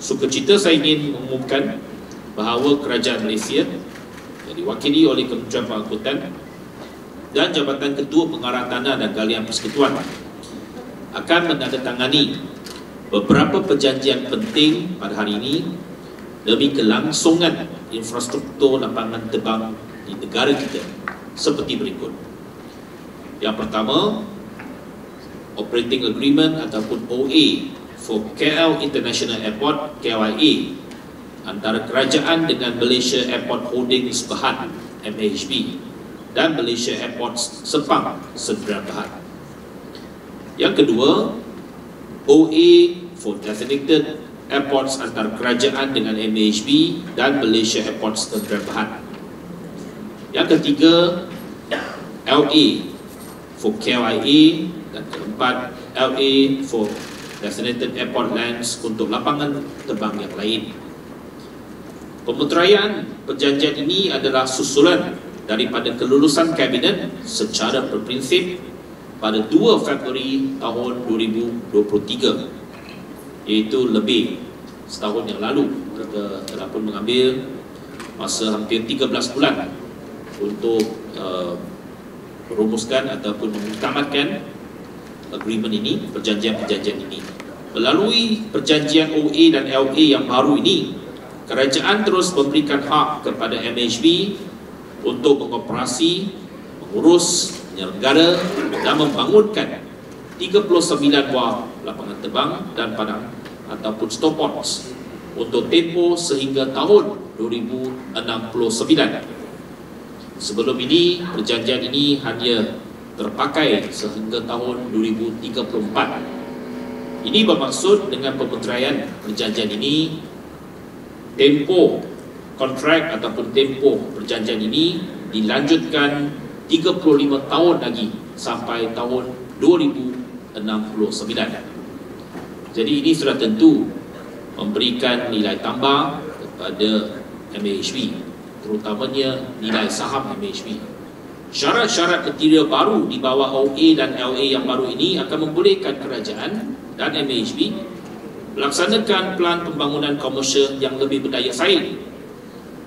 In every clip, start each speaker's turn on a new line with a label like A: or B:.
A: Sukacita saya ingin mengumumkan bahawa Kerajaan Malaysia yang diwakili oleh Kementerian Pengangkutan dan Jabatan Ketua Pengarah Tanah dan Galian Persekutuan akan menandatangani beberapa perjanjian penting pada hari ini demi kelangsungan infrastruktur lapangan terbang di negara kita seperti berikut. Yang pertama, Operating Agreement ataupun OA for KL International Airport (KLIA) antara kerajaan dengan Malaysia Airport Holdings Berhad (MAHB) dan Malaysia Airports Sepang Sdn Bhd. Yang kedua, OA for Designated Airports antara kerajaan dengan MAHB dan Malaysia Airports Sdn Bhd. Yang ketiga, LA for KLIA, dan keempat, LA for Designated Airport Lands untuk lapangan terbang yang lain. Pemeteraian perjanjian ini adalah susulan daripada kelulusan Kabinet secara berprinsip pada 2 Februari tahun 2023, iaitu lebih setahun yang lalu. Kita telah pun mengambil masa hampir 13 bulan untuk merumuskan ataupun mengutamatkan agreement ini, perjanjian-perjanjian ini. Melalui perjanjian OA dan LA yang baru ini, kerajaan terus memberikan hak kepada MAHB untuk mengoperasi, mengurus, menyelenggara dan membangunkan 39 buah lapangan terbang dan padang ataupun stoports untuk tempoh sehingga tahun 2069. Sebelum ini, perjanjian ini hanya terpakai sehingga tahun 2034. Ini bermaksud dengan pemeteraian perjanjian ini, tempoh kontrak ataupun tempoh perjanjian ini dilanjutkan 35 tahun lagi sampai tahun 2069. Jadi ini sudah tentu memberikan nilai tambah kepada MAHB, terutamanya nilai saham MAHB. Syarat-syarat material baru di bawah OA dan LA yang baru ini akan membolehkan kerajaan dan MAHB melaksanakan pelan pembangunan komersial yang lebih berdaya saing.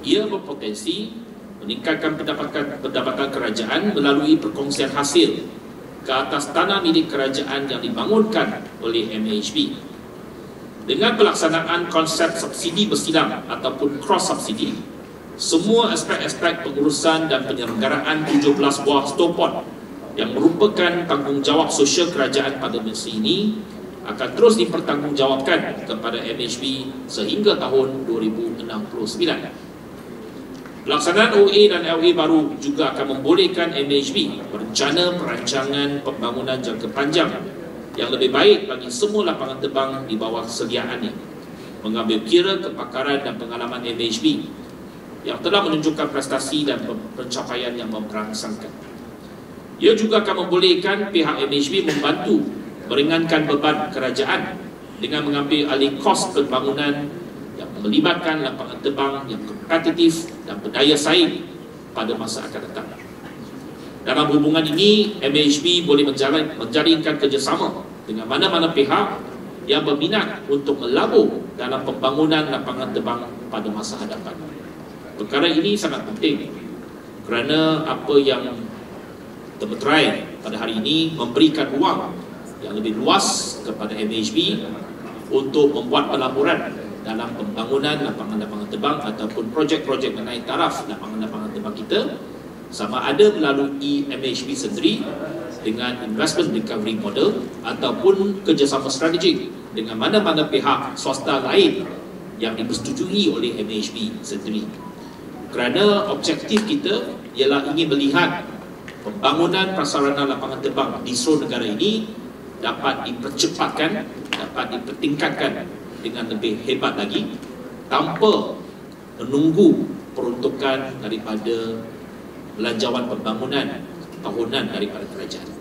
A: Ia berpotensi meningkatkan pendapatan kerajaan melalui perkongsian hasil ke atas tanah milik kerajaan yang dibangunkan oleh MAHB. Dengan pelaksanaan konsep subsidi bersilang ataupun cross subsidi, semua aspek-aspek pengurusan dan penyelenggaraan 17 buah stoport yang merupakan tanggungjawab sosial kerajaan pada masa ini akan terus dipertanggungjawabkan kepada MAHB sehingga tahun 2069. Pelaksanaan OA dan LA baru juga akan membolehkan MAHB berencana perancangan pembangunan jangka panjang yang lebih baik bagi semua lapangan terbang di bawah sediaannya, mengambil kira kepakaran dan pengalaman MAHB yang telah menunjukkan prestasi dan pencapaian yang merangsangkan. Ia juga akan membolehkan pihak MAHB membantu meringankan beban kerajaan dengan mengambil alih kos pembangunan yang melibatkan lapangan terbang yang kompetitif dan berdaya saing pada masa akan datang. Dalam hubungan ini, MAHB boleh menjalinkan kerjasama dengan mana-mana pihak yang berminat untuk melabur dalam pembangunan lapangan terbang pada masa hadapan. Perkara ini sangat penting kerana apa yang termeterai pada hari ini memberikan ruang yang lebih luas kepada MAHB untuk membuat pelaburan dalam pembangunan lapangan-lapangan terbang ataupun projek-projek mengenai taraf lapangan-lapangan terbang kita, sama ada melalui MAHB sendiri dengan investment recovery model ataupun kerjasama strategik dengan mana-mana pihak swasta lain yang dipersetujui oleh MAHB sendiri. Kerana objektif kita ialah ingin melihat pembangunan prasarana lapangan terbang di seluruh negara ini dapat dipercepatkan, dapat dipertingkatkan dengan lebih hebat lagi tanpa menunggu peruntukan daripada belanjawan pembangunan tahunan daripada kerajaan.